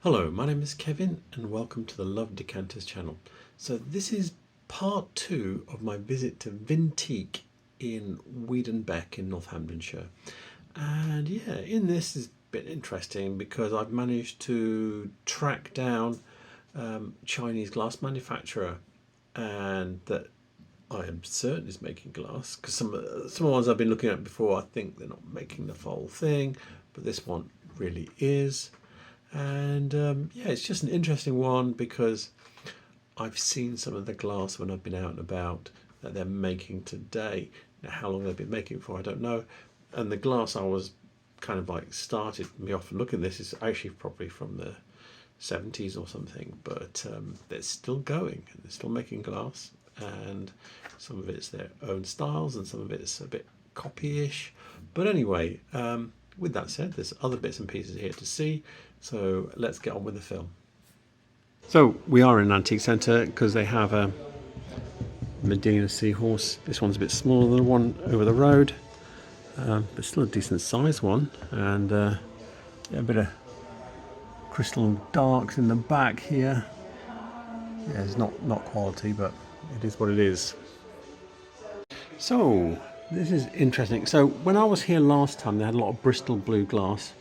Hello, my name is Kevin and welcome to the Love Decanters channel. So this is part 2 of my visit to Vintique in Weedon Bec in Northamptonshire. And yeah, in this is a bit interesting because I've managed to track down Chinese glass manufacturer, and that I am certain is making glass, because some of the ones I've been looking at before, I think they're not making the full thing, but this one really is. And yeah, it's just an interesting one because I've seen some of the glass when I've been out and about that they're making today. Now, how long they've been making for, I don't know. And the glass I was kind of like started me off looking at this is actually probably from the 70s or something, but they're still going and they're still making glass, and some of it's their own styles and some of it's a bit copy-ish. But anyway, with that said, there's other bits and pieces here to see, so let's get on with the film. So we are in an antique centre because they have a Medina seahorse. This one's a bit smaller than the one over the road, but still a decent sized one, and yeah, a bit of crystal darks in the back here. Yeah, it's not quality, but it is what it is. So this is interesting. So when I was here last time, they had a lot of Bristol blue glass.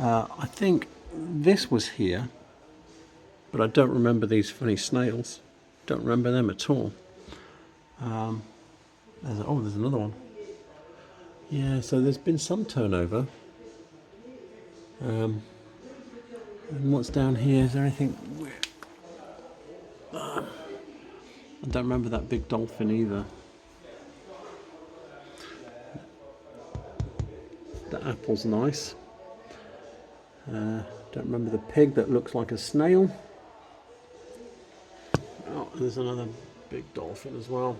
I think this was here, but I don't remember these funny snails. Don't remember them at all. There's another one. Yeah, so there's been some turnover. And what's down here? Is there anything weird? I don't remember that big dolphin either. The apple's nice. Don't remember the pig that looks like a snail. Oh, there's another big dolphin as well.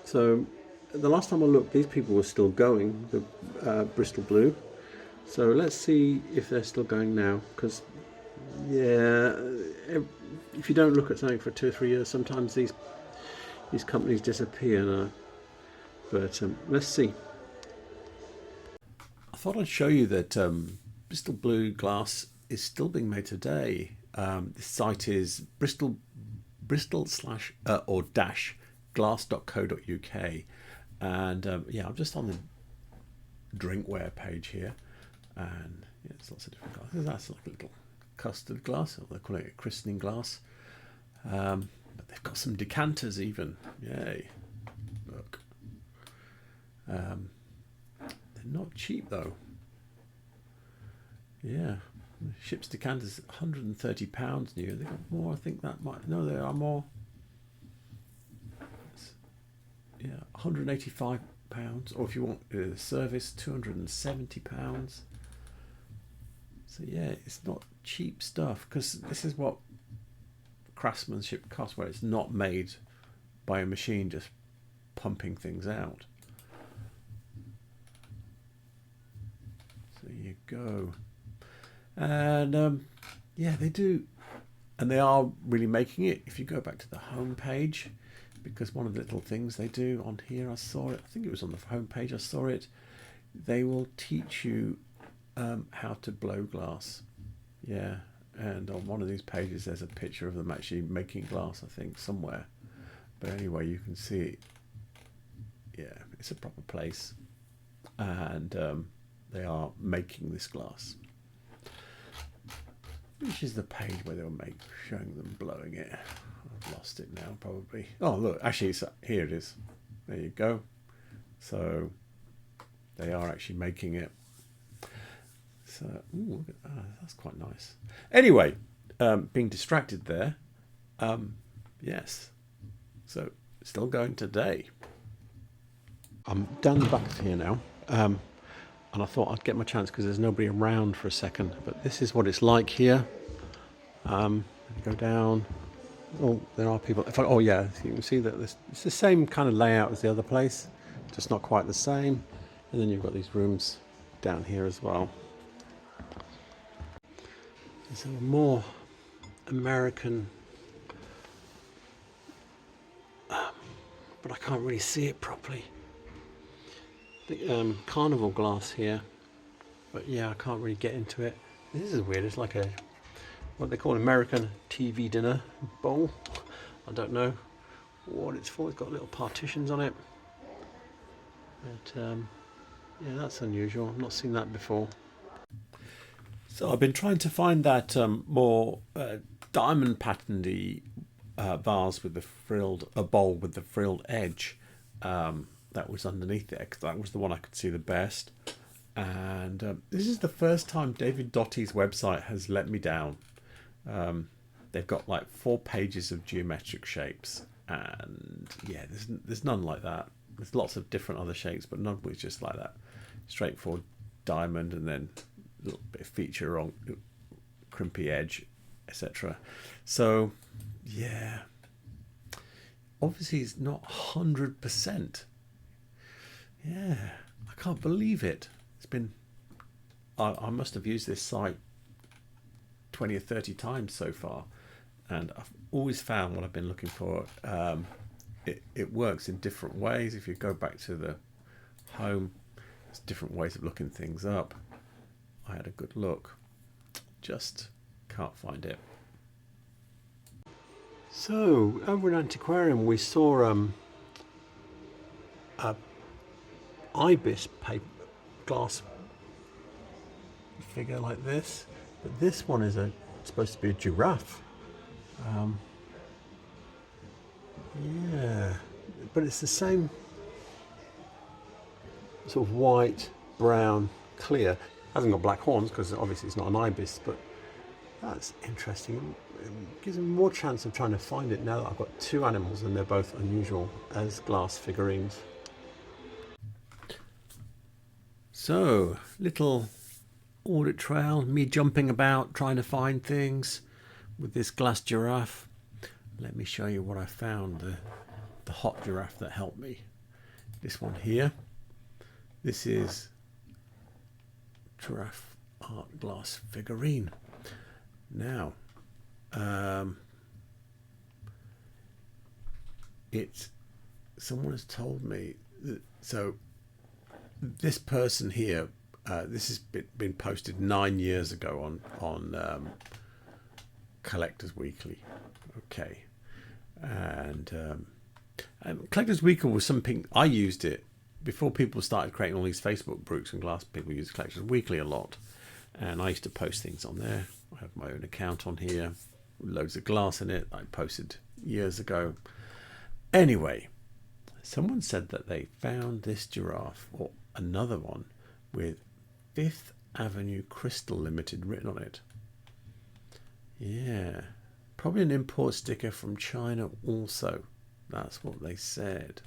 So the last time I looked, these people were still going, the Bristol Blue. So let's see if they're still going now, because yeah, if you don't look at something for 2 or 3 years, sometimes these companies disappear now. But let's see. I thought I'd show you that Bristol Blue glass is still being made today. This site is Bristol or dash glass.co.uk, and yeah, I'm just on the drinkware page here, and yeah, there's lots of different glasses. That's like a little custard glass, or they're calling it christening glass. But they've got some decanters even. Yay! Look, they're not cheap though. Yeah, ship's decanters £130 new. They got more. I think that might. No, there are more. Yeah, £185, or if you want a service, £270. So yeah, it's not cheap stuff, because this is what craftsmanship costs, where it's not made by a machine just pumping things out. So there you go. And yeah, they do, and they are really making it. If you go back to the home page, because one of the little things they do on here, I saw it, I think it was on the home page, I saw it, they will teach you how to blow glass. Yeah, and on one of these pages there's a picture of them actually making glass, I think, somewhere. But anyway, you can see it. Yeah, it's a proper place, and they are making this glass. Which is the page where they were showing them blowing it. I've lost it now, probably. Oh, look, actually, here it is. There you go. So they are actually making it. So, ooh, look at that. That's quite nice. Anyway, being distracted there. Yes. So, still going today. I'm down the back of here now. And I thought I'd get my chance because there's nobody around for a second. But this is what it's like here. Go down. Oh, there are people. Oh yeah, you can see that it's the same kind of layout as the other place, just not quite the same. And then you've got these rooms down here as well. There's a more American, but I can't really see it properly. The carnival glass here, but yeah, I can't really get into it. This is weird. It's like a what they call American TV dinner bowl. I don't know what it's for. It's got little partitions on it. But yeah, that's unusual. I've not seen that before. So I've been trying to find that more diamond patterny vase with the frilled, a bowl with the frilled edge that was underneath it, because that was the one I could see the best. And this is the first time David Dottie's website has let me down. They've got like 4 pages of geometric shapes, and yeah, there's none like that. There's lots of different other shapes, but none which just like that. Straightforward diamond, and then a little bit of feature on crimpy edge, etc. So yeah, obviously it's not 100%. Yeah, I can't believe it. It's been, I must have used this site 20 or 30 times so far, and I've always found what I've been looking for. It works in different ways. If you go back to the home, there's different ways of looking things up. I had a good look, just can't find it. So over in Antiquarium we saw a ibis paper glass figure like this, but this one is supposed to be a giraffe. Yeah, but it's the same sort of white, brown, clear. Hasn't got black horns because obviously it's not an ibis, but that's interesting. It gives me more chance of trying to find it now that I've got 2 animals and they're both unusual as glass figurines. So, little audit trail, me jumping about trying to find things with this glass giraffe. Let me show you what I found, the hot giraffe that helped me. This one here. This is giraffe art glass figurine. Now, someone has told me that, so this person here, this has been posted 9 years ago on Collectors Weekly. Okay, and Collectors Weekly was something I used it before people started creating all these Facebook groups and glass. People use Collectors Weekly a lot, and I used to post things on there. I have my own account on here, loads of glass in it. I posted years ago. Anyway, someone said that they found this giraffe, or another one, with 5th Avenue Crystal Limited written on it. Yeah, probably an import sticker from China also. That's what they said.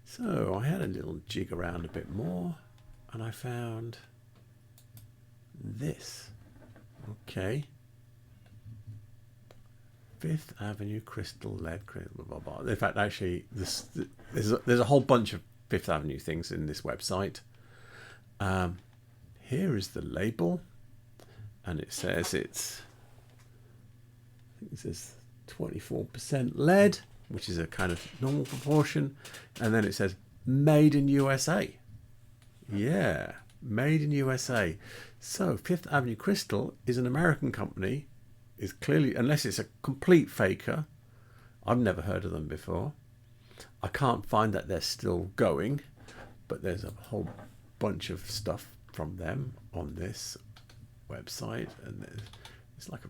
So I had a little jig around a bit more, and I found this. Okay. 5th Avenue Crystal Lead, blah, blah, blah. In fact, actually, there's a whole bunch of 5th Avenue things in this website. Here is the label, and it says I think it says 24% lead, which is a kind of normal proportion, and then it says made in USA. Yeah, made in USA. So 5th Avenue Crystal is an American company. Is clearly, unless it's a complete faker, I've never heard of them before. I can't find that they're still going, but there's a whole bunch of stuff from them on this website, and it's like a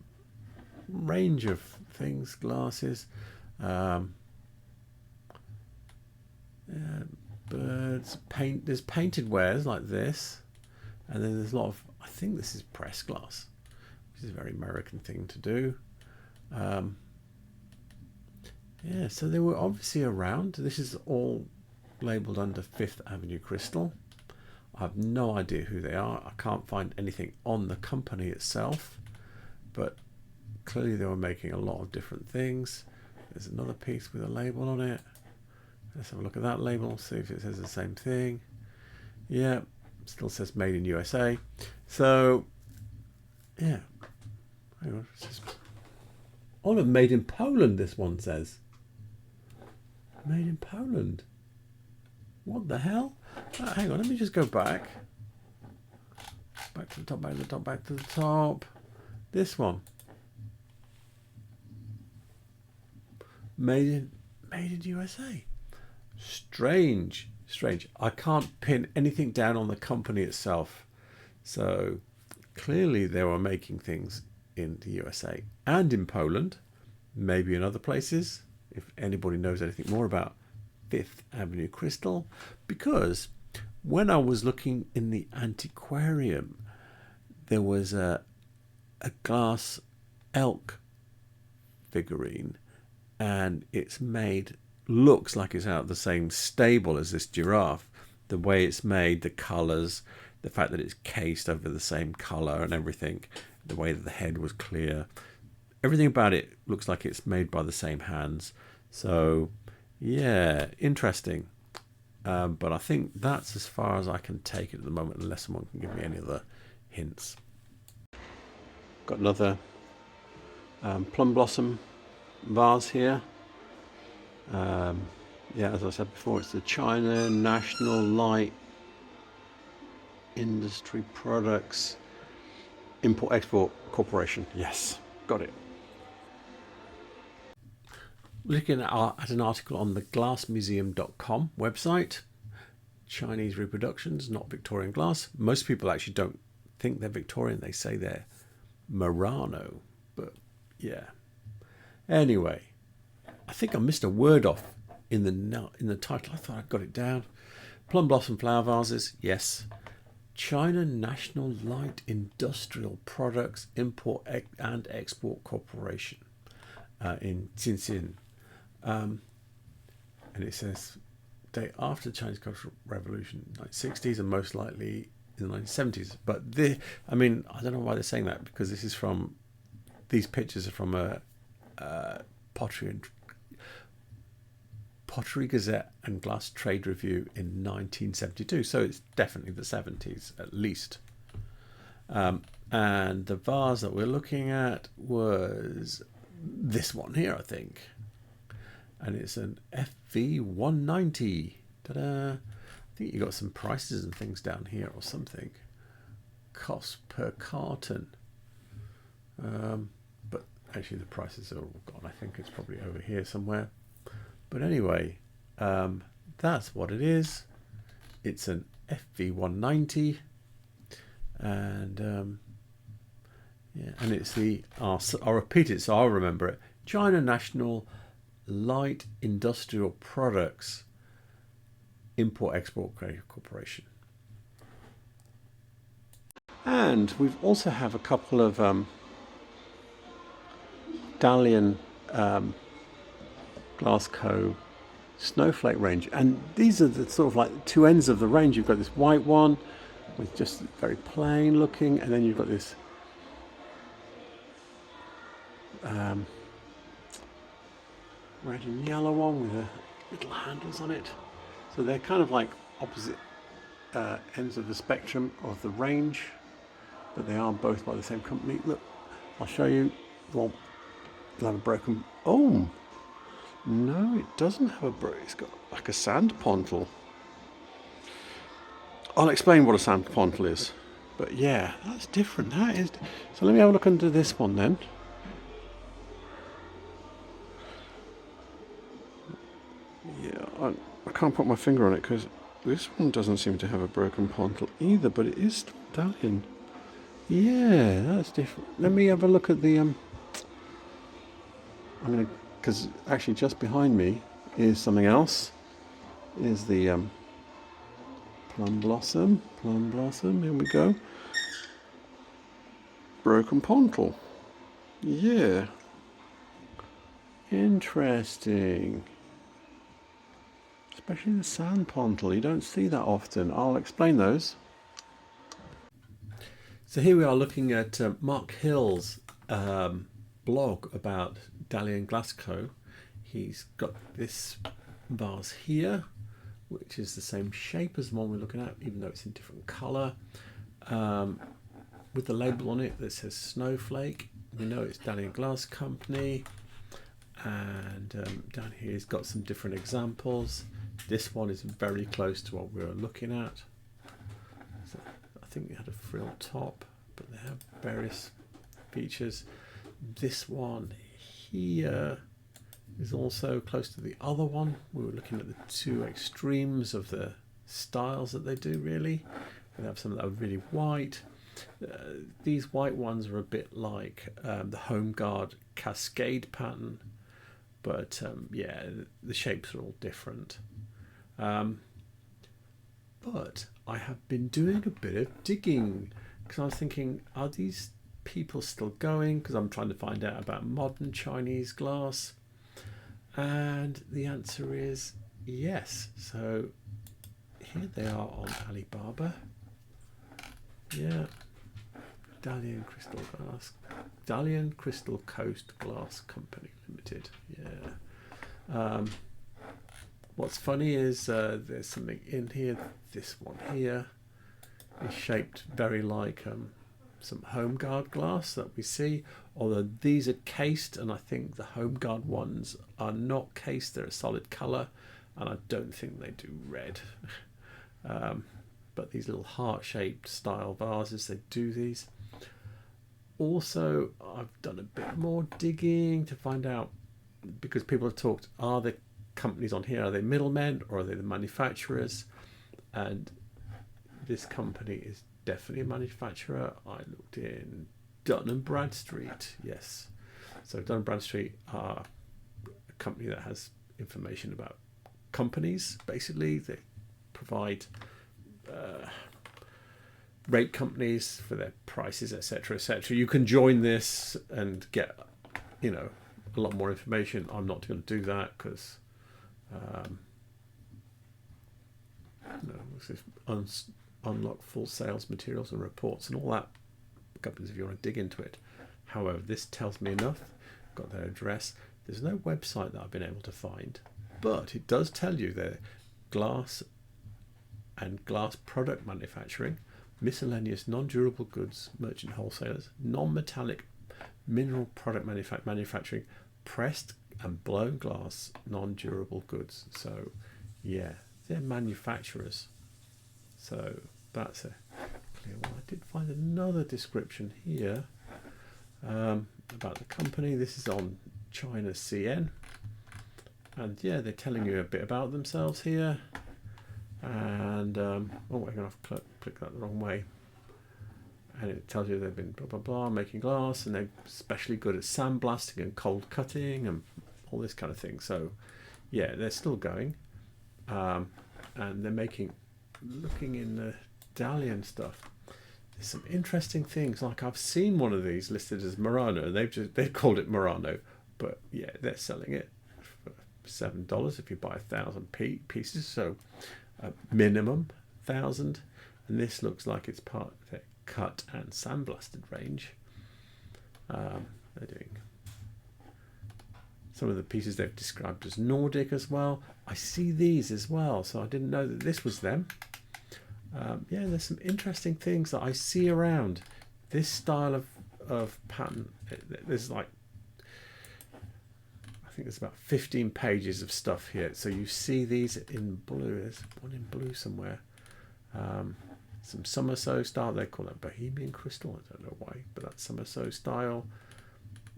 range of things, glasses, birds, paint. There's painted wares like this, and then there's a lot of, I think this is press glass, which is a very American thing to do. Yeah, so they were obviously around. This is all labelled under 5th Avenue Crystal. I have no idea who they are. I can't find anything on the company itself, but clearly they were making a lot of different things. There's another piece with a label on it. Let's have a look at that label, see if it says the same thing. Yeah, still says made in USA. So, yeah. Hang on, it says, oh, no, made in Poland, this one says. Made in Poland. What the hell? Hang on, let me just go back. Back to the top, back to the top, back to the top. This one, made in USA. Strange. I can't pin anything down on the company itself. So clearly they were making things in the USA and in Poland, maybe in other places, if anybody knows anything more about Fifth Avenue Crystal. Because when I was looking in the antiquarium, there was a glass elk figurine, and it's made, looks like it's out of the same stable as this giraffe. The way it's made, the colours, the fact that it's cased over the same colour and everything, the way that the head was clear, everything about it looks like it's made by the same hands. So yeah, interesting. But I think that's as far as I can take it at the moment, unless someone can give me any other hints. Got another plum blossom vase here. Yeah, as I said before, it's the China National Light Industry Products Import-Export Corporation. Yes, got it. Looking at an article on the glassmuseum.com website. Chinese reproductions, not Victorian glass. Most people actually don't think they're Victorian. They say they're Murano. But yeah. Anyway, I think I missed a word off in the title. I thought I got it down. Plum blossom flower vases, yes. China National Light Industrial Products Import and Export Corporation in Tianjin. And it says date after the Chinese Cultural Revolution, 1960s, and most likely in the 1970s. But I mean, I don't know why they're saying that, because this is from, these pictures are from a Pottery Gazette and Glass Trade Review in 1972, so it's definitely the 70s at least. And the vase that we're looking at was this one here, I think, and it's an FV190. Ta-da! I think you got some prices and things down here or something. Cost per carton, but actually the prices are all gone. I think it's probably over here somewhere. But anyway, that's what it is. It's an FV190, and yeah, and it's the, I'll repeat it so I'll remember it. China National Light Industrial Products Import-Export Corporation. And we've also have a couple of Dalian Glasgow snowflake range, and these are the sort of like two ends of the range. You've got this white one with just very plain looking, and then you've got this red and yellow one with little handles on it. So they're kind of like opposite ends of the spectrum of the range, but they are both by the same company. Look, I'll show you. Well, you'll have a broken, oh no, it doesn't have a break. It's got like a sand pontle. I'll explain what a sand pontle is. But yeah, that's different. That is. So let me have a look under this one then. Yeah, I can't put my finger on it because this one doesn't seem to have a broken pontle either, but it is Dalian. Yeah, that's different. Let me have a look at the I'm gonna, because actually just behind me is something else. Is the plum blossom, here we go. Broken pontle. Yeah. Interesting. Especially the sand pontle, you don't see that often. I'll explain those. So here we are looking at Mark Hill's blog about Dalian Glasgow. He's got this vase here, which is the same shape as the one we're looking at, even though it's in different colour, with the label on it that says Snowflake. We know it's Dalian Glass Company, and down here he's got some different examples. This one is very close to what we were looking at. So I think it had a frill top, but they have various features. This one here is also close to the other one. We were looking at the two extremes of the styles that they do, really. They have some that are really white. These white ones are a bit like the Home Guard Cascade pattern, but yeah, the shapes are all different. But I have been doing a bit of digging because I was thinking, are these people still going? Because I'm trying to find out about modern Chinese glass, and the answer is yes. So here they are on Alibaba. Yeah, Dalian Crystal Coast Glass Company Limited. Yeah. What's funny is there's something in here. This one here is shaped very like some Home Guard glass that we see, although these are cased, and I think the Home Guard ones are not cased. They're a solid colour, and I don't think they do red. But these little heart-shaped style vases, they do these. Also, I've done a bit more digging to find out, because people have talked, are the companies on here, are they middlemen or are they the manufacturers? And this company is definitely a manufacturer. I looked in Dun & Bradstreet. Yes, so Dun & Bradstreet are a company that has information about companies. Basically, they provide rate companies for their prices, etc., etc. You can join this and get, you know, a lot more information. I'm not going to do that because this is unlock full sales materials and reports and all that companies if you want to dig into it. However, this tells me enough. Got their address. There's no website that I've been able to find, but it does tell you their glass and glass product manufacturing, miscellaneous non-durable goods, merchant wholesalers, non-metallic mineral product manufacturing, pressed and blown glass, non-durable goods. So yeah, they're manufacturers. So that's a clear one. I did find another description here about the company. This is on China CN, and yeah, they're telling you a bit about themselves here. And oh, we're going to have to click that the wrong way. And it tells you they've been blah blah blah making glass, and they're especially good at sandblasting and cold cutting and all this kind of thing. So yeah, they're still going, and they're looking in the Dalian stuff. There's some interesting things. Like I've seen one of these listed as Murano. They've called it Murano, but yeah, they're selling it for $7 if you buy 1,000 pieces. So minimum 1,000, and this looks like it's part of their cut and sandblasted range. They're doing some of the pieces they've described as Nordic as well. I see these as well, so I didn't know that this was them. Yeah, there's some interesting things that I see around this style of pattern. There's like, I think there's about 15 pages of stuff here. So you see these in blue. There's one in blue somewhere. Some Somerset style. They call it Bohemian crystal. I don't know why, but that's Somerset style.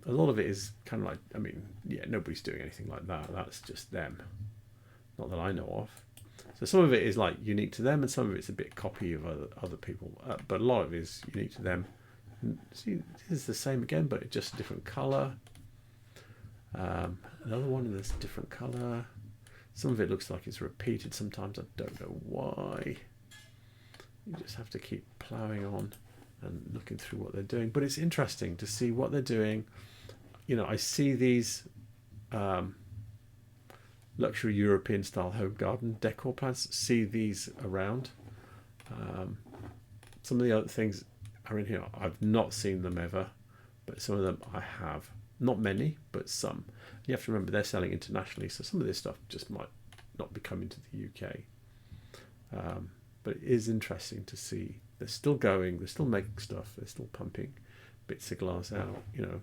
A lot of it is kind of like, I mean, yeah, nobody's doing anything like that. That's just them. Not that I know of. So some of it is like unique to them, and some of it's a bit copy of other people. But a lot of it is unique to them. And see, this is the same again, but just a different colour. Another one in this different colour. Some of it looks like it's repeated sometimes. I don't know why. You just have to keep ploughing on and looking through what they're doing. But it's interesting to see what they're doing. You know, I see these luxury European style home garden decor plants. See these around. Some of the other things are in here. I've not seen them ever, but some of them I have. Not many, but some. You have to remember they're selling internationally, so some of this stuff just might not be coming to the UK. But it is interesting to see they're still going, they're still making stuff, they're still pumping bits of glass out, you know,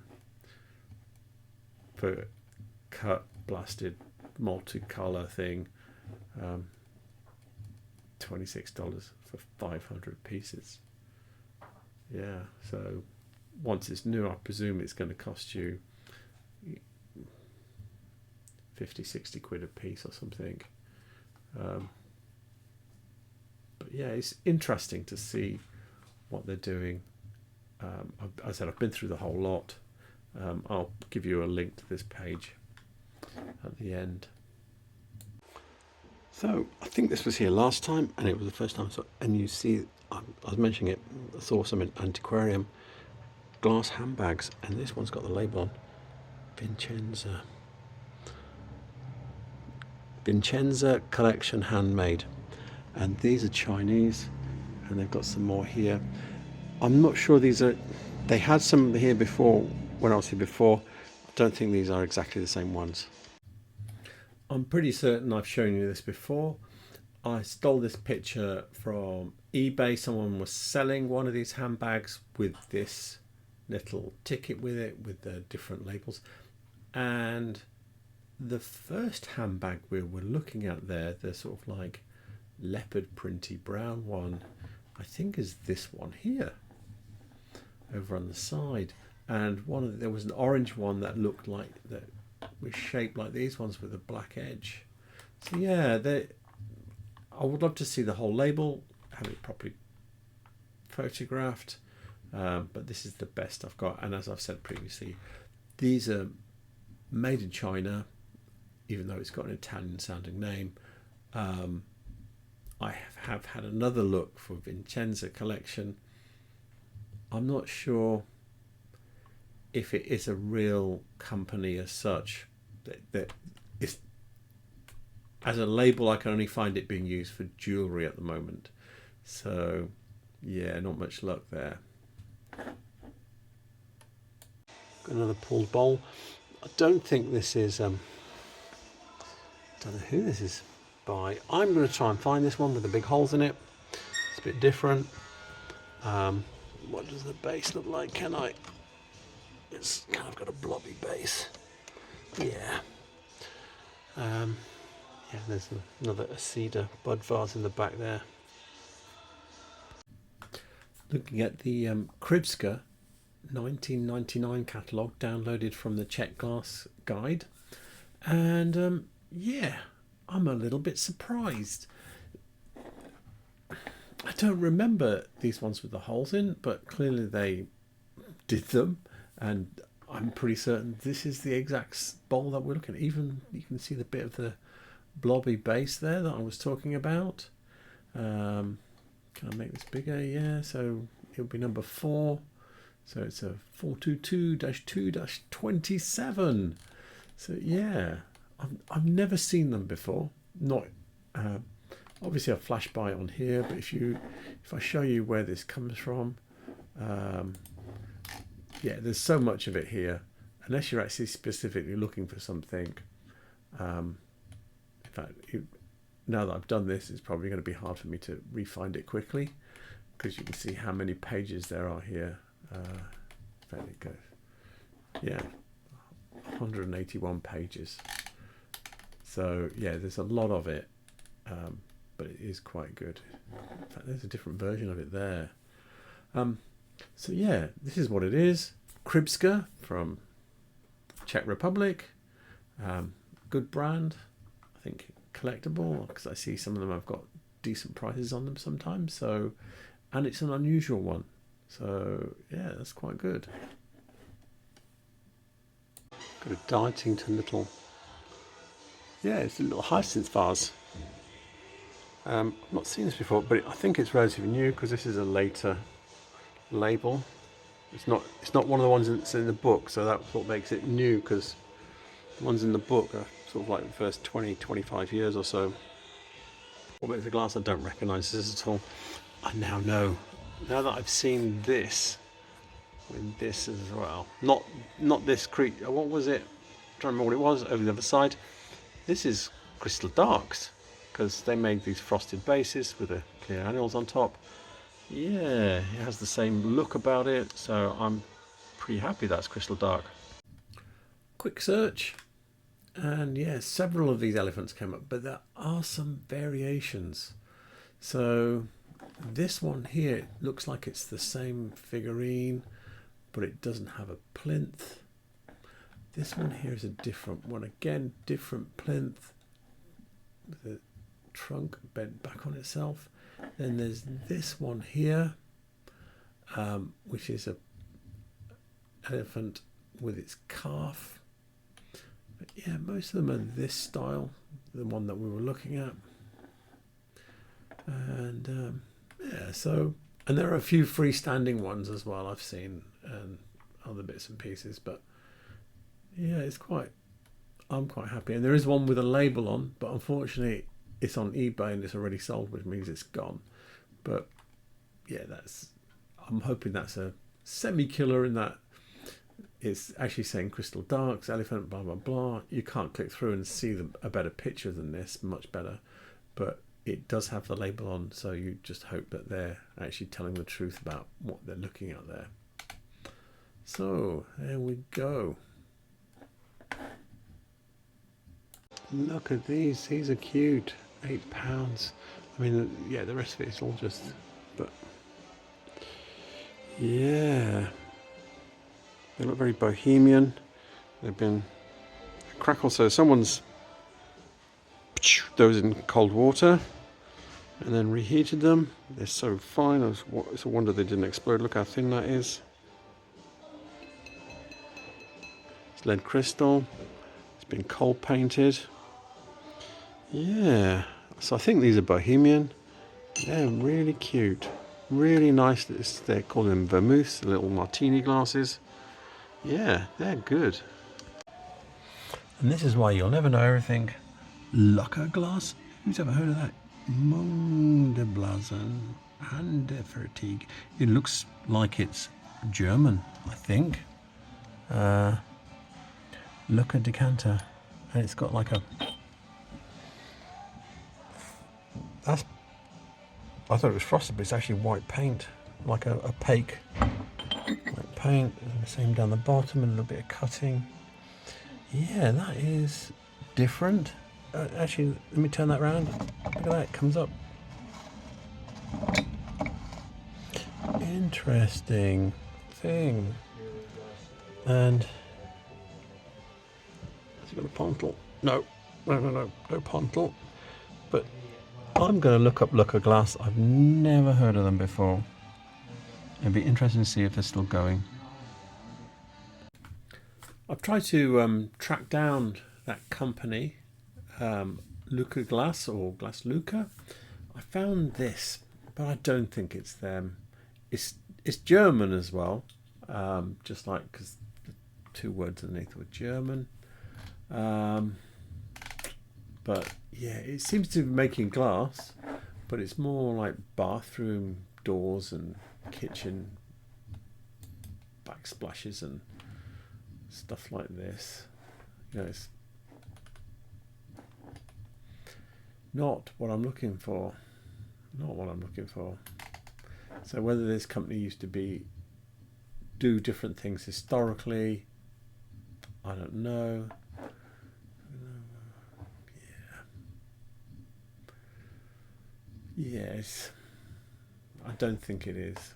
for cut, blasted, multicolour thing. $26 for 500 pieces. Yeah, so once it's new, I presume it's going to cost you 50-60 quid a piece or something. But yeah, it's interesting to see what they're doing. As I said, I've been through the whole lot. I'll give you a link to this page at the end. So I think this was here last time, and it was the first time I saw it. And you see, I was mentioning it, I saw some in Antiquarium glass handbags, and this one's got the label on Vincenza Collection Handmade, and these are Chinese, and they've got some more here. I'm not sure these are, they had some here before when I was here before. I don't think these are exactly the same ones. I'm pretty certain I've shown you this before. I stole this picture from eBay. Someone was selling one of these handbags with this little ticket with it, with the different labels. And the first handbag we were looking at there, the sort of like leopard printy brown one, I think is this one here over on the side. And there was an orange one that looked like, that was shaped like these ones with a black edge. So yeah, I would love to see the whole label, have it properly photographed, but this is the best I've got. And as I've said previously, these are made in China, even though it's got an Italian sounding name. I have had another look for Vincenza collection. I'm not sure if it is a real company as such. That is, as a label, I can only find it being used for jewellery at the moment. So yeah, not much luck there. Got another pulled bowl. I don't think this is, don't know who this is by. I'm going to try and find this one with the big holes in it. It's a bit different. What does the base look like? Can I? It's kind of got a blobby base. Yeah. Yeah, there's another cedar bud vase in the back there. Looking at the Krivska 1999 catalogue downloaded from the Czech Glass Guide, and yeah, I'm a little bit surprised. I don't remember these ones with the holes in, but clearly they did them, and I'm pretty certain this is the exact bowl that we're looking at. Even you can see the bit of the blobby base there that I was talking about. Can I make this bigger? Yeah, so it'll be number 4. So it's a 422-2-27. So yeah, I've never seen them before. Not obviously I've flashed by on here, but if I show you where this comes from, yeah, there's so much of it here. Unless you're actually specifically looking for something. In fact, now that I've done this, it's probably going to be hard for me to re-find it quickly, because you can see how many pages there are here. There it goes. Yeah, 181 pages. So yeah, there's a lot of it, but it is quite good. In fact, there's a different version of it there. So yeah, this is what it is. Krivska from Czech Republic. Good brand. I think collectible, because I see some of them have got decent prices on them sometimes. So, and it's an unusual one. So yeah, that's quite good. Got a Dartington little, yeah, it's a little hyacinth vase. I've not seen this before, but I think it's relatively new because this is a later label. It's not one of the ones that's in the book, so that's what makes it new, because the ones in the book are sort of like the first 20-25 years or so. What about the glass? I don't recognise this at all. I now know. Now that I've seen this with this as well, not this creature. What was it? I'm trying to remember what it was over the other side. This is Crystal Darks, because they made these frosted bases with the clear annuals on top. Yeah, it has the same look about it, so I'm pretty happy that's Crystal Dark. Quick search, and yeah, several of these elephants came up, but there are some variations. So this one here looks like it's the same figurine, but it doesn't have a plinth. This one here is a different one. Again, different plinth with the trunk bent back on itself. Then there's this one here, which is a elephant with its calf. But yeah, most of them are this style, the one that we were looking at. And yeah, so, and there are a few freestanding ones as well I've seen, and other bits and pieces, but yeah, I'm quite happy. And there is one with a label on, but unfortunately it's on eBay and it's already sold, which means it's gone. But yeah, I'm hoping that's a semi-killer, in that it's actually saying crystal darks, elephant, blah blah blah. You can't click through and see a better picture than this, much better, but it does have the label on, so you just hope that they're actually telling the truth about what they're looking at there. So there we go. Look at these are cute. £8. I mean, yeah, the rest of it is all just, but yeah, they look very bohemian. They've been crackle, so someone's those in cold water and then reheated them. They're so fine. It's a wonder they didn't explode. Look how thin that is. It's lead crystal. It's been cold painted. Yeah, so I think these are bohemian. They're really cute, really nice. They're calling them vermouths, the little martini glasses. Yeah, they're good. And this is why you'll never know everything. Locker glass? Who's ever heard of that? Mondeblasen and Fatigue. It looks like it's German, I think. Locker decanter, and it's got like a. I thought it was frosted, but it's actually white paint, like a opaque white paint. And the same down the bottom, and a little bit of cutting. Yeah, that is different. Actually, let me turn that around. Look at that, it comes up. Interesting thing. And has it got a pontle? No pontle. But I'm going to look up Looker glass. I've never heard of them before. It'd be interesting to see if they're still going. I've tried to track down that company, Luca Glass or Glass Luca. I found this, but I don't think it's them. It's German as well, just like, because the two words underneath were German. But yeah, it seems to be making glass, but it's more like bathroom doors and kitchen backsplashes and stuff like this. You know, it's not what I'm looking for. Not what I'm looking for. So whether this company used to do different things historically, I don't know. Yes, I don't think it is.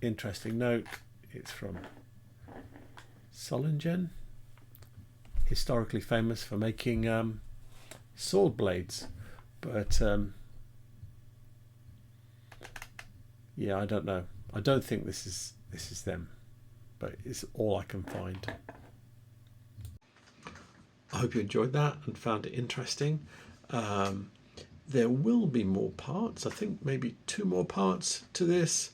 Interesting note, it's from Solingen, historically famous for making sword blades, but yeah, I don't know. I don't think this is them, but it's all I can find. I hope you enjoyed that and found it interesting. There will be more parts. I think maybe 2 more parts to this.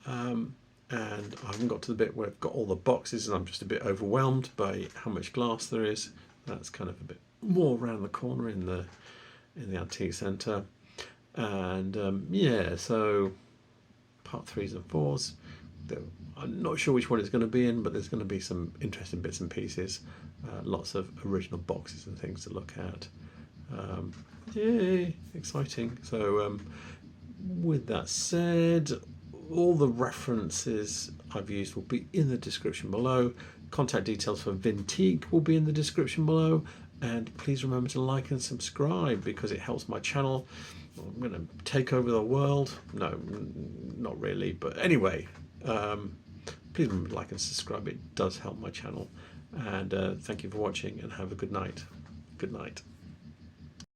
And I haven't got to the bit where I've got all the boxes and I'm just a bit overwhelmed by how much glass there is. That's kind of a bit more around the corner in the Antique Centre. And yeah, so part 3s and 4s. I'm not sure which one it's going to be in, but there's going to be some interesting bits and pieces. Lots of original boxes and things to look at. Yay, exciting. So with that said, all the references I've used will be in the description below. Contact details for Vintique will be in the description below. And please remember to like and subscribe, because it helps my channel I'm going to take over the world. No, not really. But anyway, please remember to like and subscribe. It does help my channel. And thank you for watching, and have a good night. Good night.